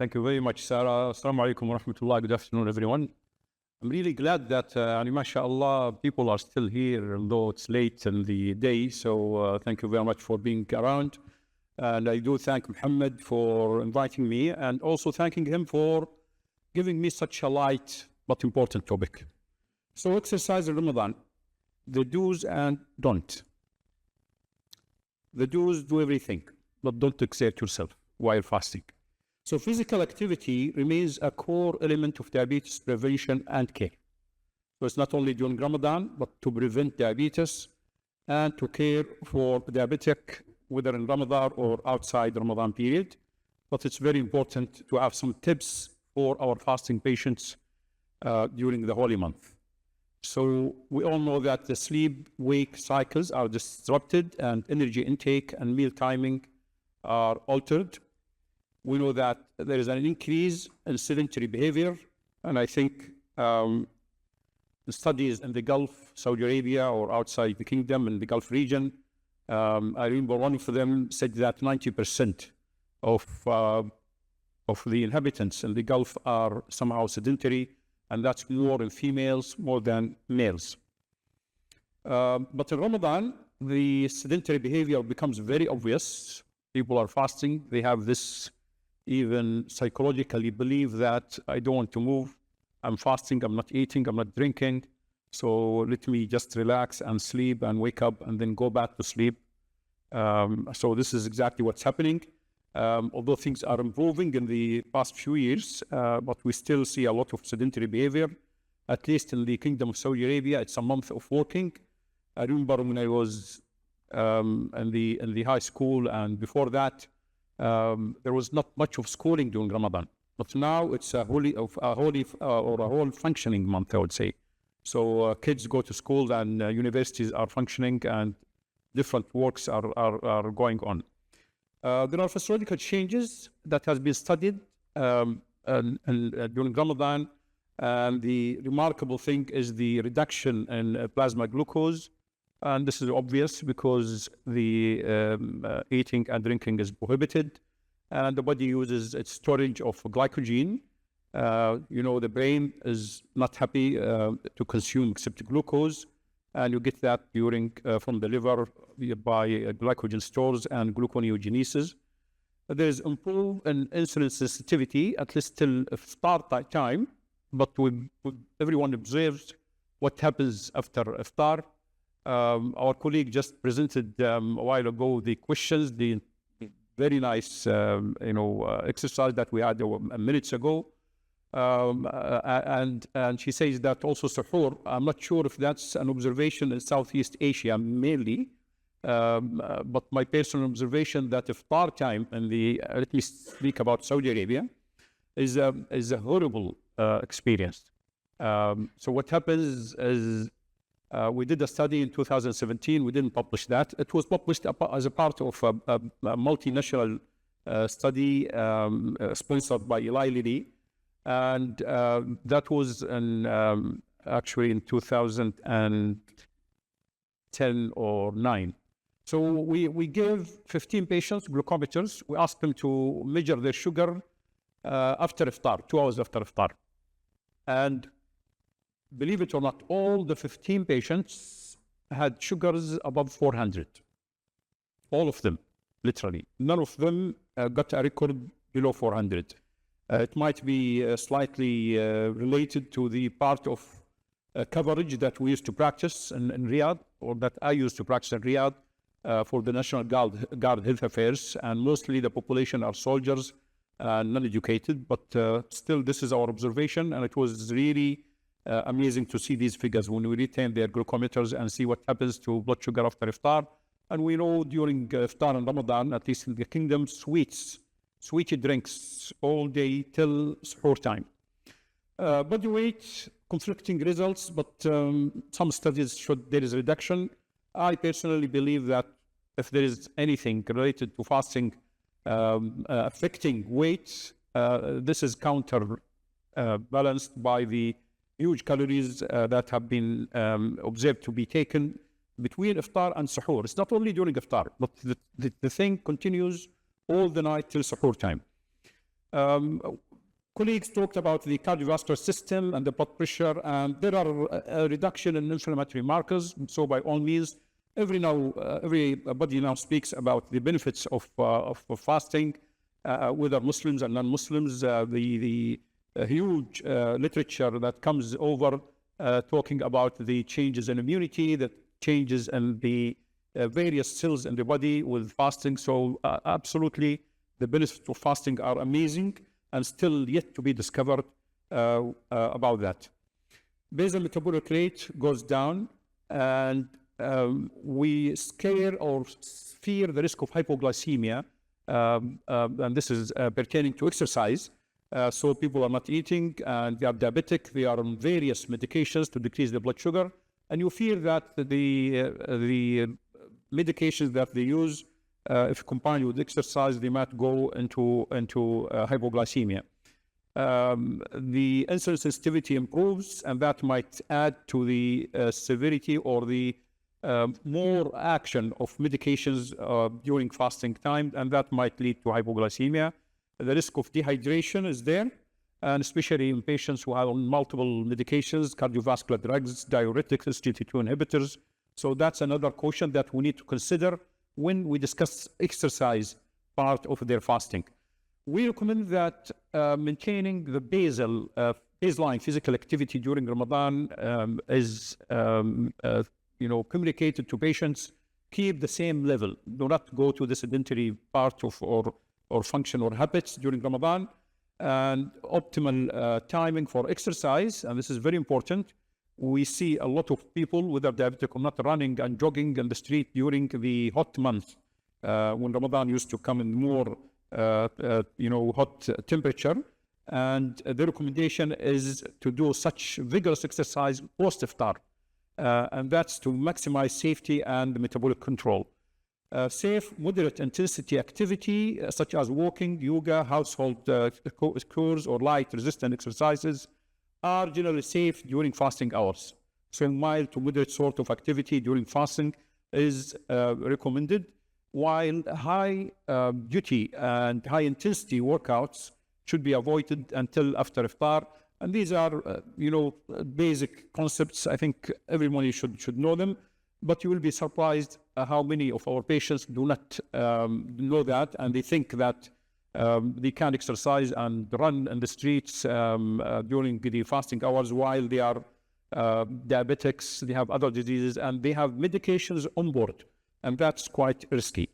Thank you very much, Sarah. Assalamu alaikum wa rahmatullah. Good afternoon, everyone. I'm really glad that, mashallah, people are still here, although it's late in the day. So thank you very much for being around. And I do thank Muhammad for inviting me, and also thanking him for giving me such a light but important topic. So exercise in Ramadan, the do's and don't. The do's, do everything, but don't exert yourself while fasting. So physical activity remains a core element of diabetes prevention and care. So it's not only during Ramadan, but to prevent diabetes and to care for diabetic, whether in Ramadan or outside Ramadan period. But it's very important to have some tips for our fasting patients during the holy month. So we all know that the sleep-wake cycles are disrupted and energy intake and meal timing are altered. We know that there is an increase in sedentary behavior, and I think the studies in the Gulf, Saudi Arabia, or outside the kingdom in the Gulf region, I remember one of them said that 90% of the inhabitants in the Gulf are somehow sedentary, and that's more in females more than males. But in Ramadan, the sedentary behavior becomes very obvious. People are fasting. They have this even psychologically believe that I don't want to move. I'm fasting. I'm not eating. I'm not drinking. So let me just relax and sleep and wake up and then go back to sleep. So this is exactly what's happening. Although things are improving in the past few years, but we still see a lot of sedentary behavior. At least in the Kingdom of Saudi Arabia, it's a month of working. I remember when I was in the high school, and before that, there was not much of schooling during Ramadan. But now it's a whole functioning month, I would say. So kids go to school and universities are functioning, and different works are going on. There are physiological changes that has been studied during Ramadan, and the remarkable thing is the reduction in plasma glucose, and this is obvious because the eating and drinking is prohibited, and the body uses its storage of glycogen. The brain is not happy to consume except glucose, and you get that from the liver by glycogen stores and gluconeogenesis. There is improvement in insulin sensitivity, at least till iftar time, but everyone observes what happens after iftar. Our colleague just presented a while ago the questions, the very nice exercise that we had minutes ago. And she says that also suhoor, I'm not sure if that's an observation in Southeast Asia mainly, but my personal observation that iftar time let me speak about Saudi Arabia, is a horrible experience. So what happens is we did a study in 2017. We didn't publish that. It was published as a part of a multinational study sponsored by Eli Lilly. And that was actually in 2010 or 9. So we gave 15 patients glucometers. We asked them to measure their sugar after iftar, 2 hours after iftar. And believe it or not, all the 15 patients had sugars above 400. All of them, literally. None of them got a record below 400. It might be slightly related to the part of coverage that we used to practice in Riyadh, or that I used to practice in Riyadh for the National Guard Health Affairs, and mostly the population are soldiers and non-educated, but still this is our observation, and it was really amazing to see these figures when we retain their glucometers and see what happens to blood sugar after iftar. And we know during iftar and Ramadan, at least in the kingdom, sweetie drinks all day till suhoor time. Body weight, conflicting results, but some studies showed there is a reduction. I personally believe that if there is anything related to fasting affecting weight, this is counterbalanced by the huge calories that have been observed to be taken between iftar and suhoor. It's not only during iftar, but the thing continues all the night till suhoor time. Colleagues talked about the cardiovascular system and the blood pressure, and there are a reduction in inflammatory markers. So by all means, everybody now speaks about the benefits of fasting, whether Muslims and non-Muslims. The huge literature that comes over talking about the changes in immunity, the changes in the various cells in the body with fasting. So absolutely, the benefits of fasting are amazing and still yet to be discovered about that. Basal metabolic rate goes down, and we scare or fear the risk of hypoglycemia, and this is pertaining to exercise. So people are not eating and they are diabetic, they are on various medications to decrease the blood sugar, and you fear that the medications that they use, if combined with exercise, they might go into hypoglycemia. The insulin sensitivity improves, and that might add to the severity or the more action of medications during fasting time, and that might lead to hypoglycemia. The risk of dehydration is there, and especially in patients who have multiple medications, cardiovascular drugs, diuretics, SGLT2 inhibitors. So that's another caution that we need to consider when we discuss exercise part of their fasting. We recommend that maintaining the baseline physical activity during Ramadan is communicated to patients. Keep the same level. Do not go to the sedentary part of or function or habits during Ramadan. And optimal timing for exercise, and this is very important. We see a lot of people with their diabetic or not running and jogging in the street during the hot month, when Ramadan used to come in more hot temperature. And the recommendation is to do such vigorous exercise post-iftar, and that's to maximize safety and metabolic control. Safe, moderate intensity activity, such as walking, yoga, household chores, or light resistant exercises, are generally safe during fasting hours. So mild to moderate sort of activity during fasting is recommended, while high duty and high intensity workouts should be avoided until after iftar. And these are, basic concepts. I think everyone should know them, but you will be surprised how many of our patients do not know that, and they think that they can exercise and run in the streets during the fasting hours while they are diabetics, they have other diseases, and they have medications on board, and that's quite risky.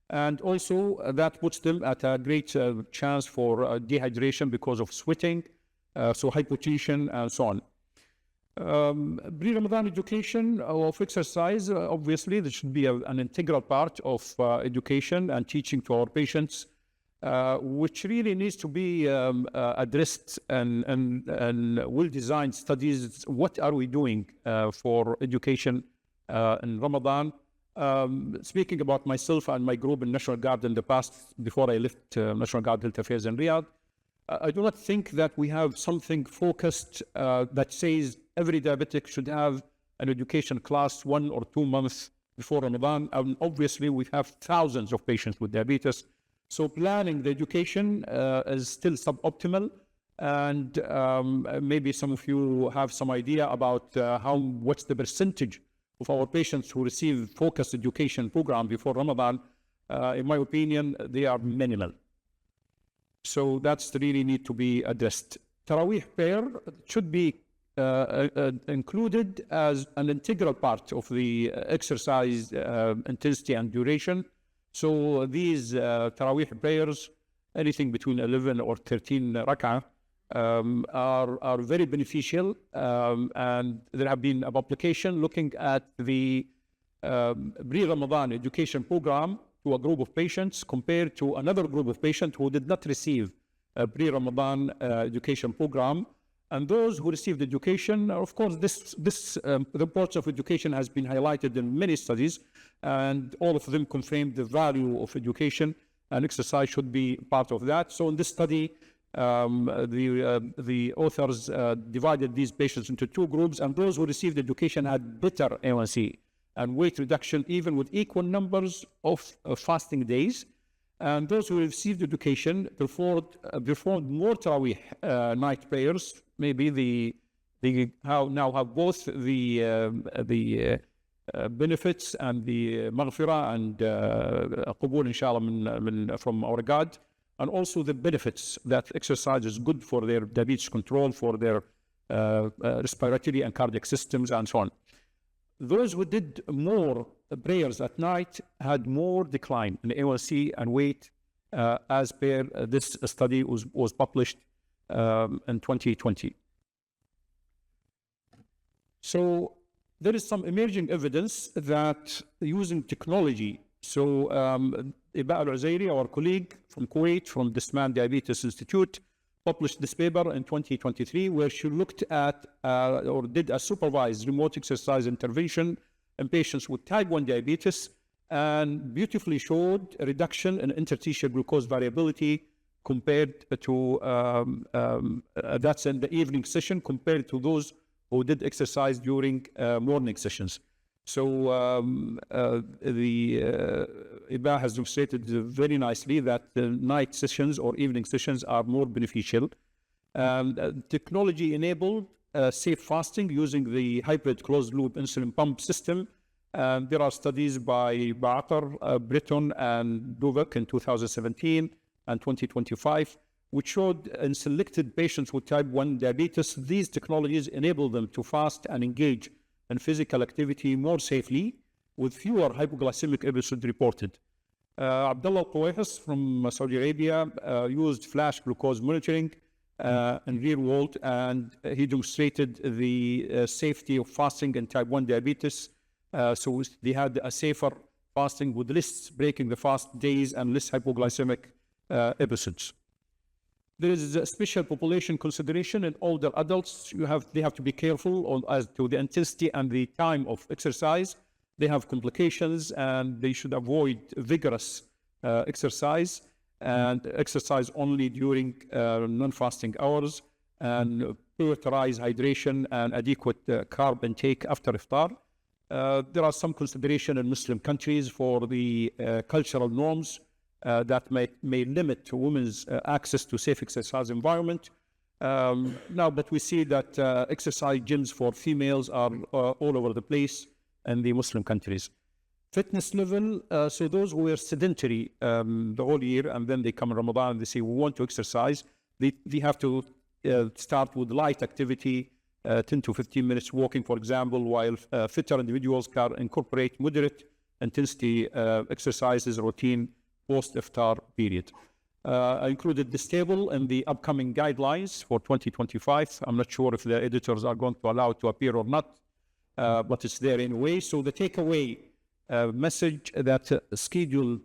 And also that puts them at a great chance for dehydration because of sweating, so hypotension and so on. Pre-Ramadan education of exercise, obviously, this should be an integral part of education and teaching to our patients, which really needs to be addressed and well-designed studies. What are we doing for education in Ramadan? Speaking about myself and my group in National Guard in the past, before I left National Guard Health Affairs in Riyadh, I do not think that we have something focused that says every diabetic should have an education class 1 or 2 months before Ramadan. And obviously, we have thousands of patients with diabetes. So planning the education is still suboptimal. And maybe some of you have some idea about what's the percentage of our patients who receive focused education program before Ramadan. In my opinion, they are minimal. So that's really need to be addressed. Taraweeh prayer should be included as an integral part of the exercise intensity and duration. So these Taraweeh prayers, anything between 11 or 13 rak'ah, are very beneficial. And there have been a publication looking at the pre-Ramadan education program to a group of patients compared to another group of patients who did not receive a pre-Ramadan education program. And those who received education, of course, the importance of education has been highlighted in many studies, and all of them confirmed the value of education, and exercise should be part of that. So in this study, the authors divided these patients into 2 groups, and those who received education had better A1C and weight reduction, even with equal numbers of fasting days. And those who received education performed more Tarawih night prayers. Maybe now have both the benefits and the maghfirah and qabul inshallah from our God, and also the benefits that exercise is good for their diabetes control, for their respiratory and cardiac systems, and so on. Those who did more prayers at night had more decline in A1C and weight, as per this study was published in 2020. So there is some emerging evidence that using technology, so Iba Al-Uzairi, our colleague from Kuwait, from Disman Diabetes Institute, published this paper in 2023, where she looked at or did a supervised remote exercise intervention in patients with type 1 diabetes, and beautifully showed a reduction in interstitial glucose variability compared to, that's in the evening session, compared to those who did exercise during morning sessions. So Iba has illustrated very nicely that the night sessions or evening sessions are more beneficial. Technology enabled safe fasting using the hybrid closed-loop insulin pump system. There are studies by Baatar, Britton, and Duvek in 2017 and 2025, which showed in selected patients with type 1 diabetes, these technologies enable them to fast and engage in physical activity more safely, with fewer hypoglycemic episodes reported. Abdullah Al-Quwayhis from Saudi Arabia used flash glucose monitoring in real world, and he demonstrated the safety of fasting in type 1 diabetes. So they had a safer fasting with less breaking the fast days and less hypoglycemic episodes. There is a special population consideration in older adults. They have to be careful as to the intensity and the time of exercise. They have complications, and they should avoid vigorous exercise, and exercise only during non-fasting hours, and prioritize hydration and adequate carb intake after iftar. There are some consideration in Muslim countries for the cultural norms that may limit women's access to safe exercise environment. Now, but we see that exercise gyms for females are all over the place in the Muslim countries. Fitness level, so those who were sedentary the whole year, and then they come in Ramadan and they say, we want to exercise, they have to start with light activity, 10 to 15 minutes walking, for example, while fitter individuals can incorporate moderate intensity exercises routine post-iftar period. I included this table in the upcoming guidelines for 2025. I'm not sure if the editors are going to allow it to appear or not, but it's there anyway. So the takeaway message that scheduled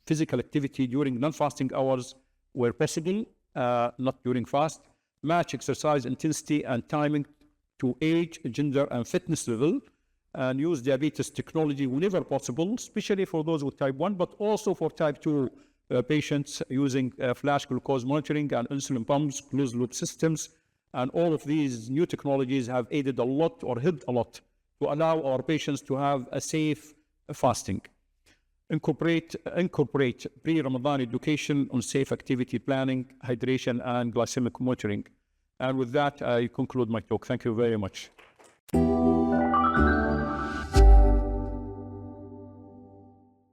physical activity during non-fasting hours were possible, not during fast. Match exercise intensity and timing to age, gender, and fitness level, and use diabetes technology whenever possible, especially for those with type 1, but also for type 2 patients using flash glucose monitoring and insulin pumps, closed-loop systems. And all of these new technologies have aided a lot or helped a lot to allow our patients to have a safe fasting. Incorporate pre-Ramadan education on safe activity planning, hydration, and glycemic monitoring. And with that, I conclude my talk. Thank you very much.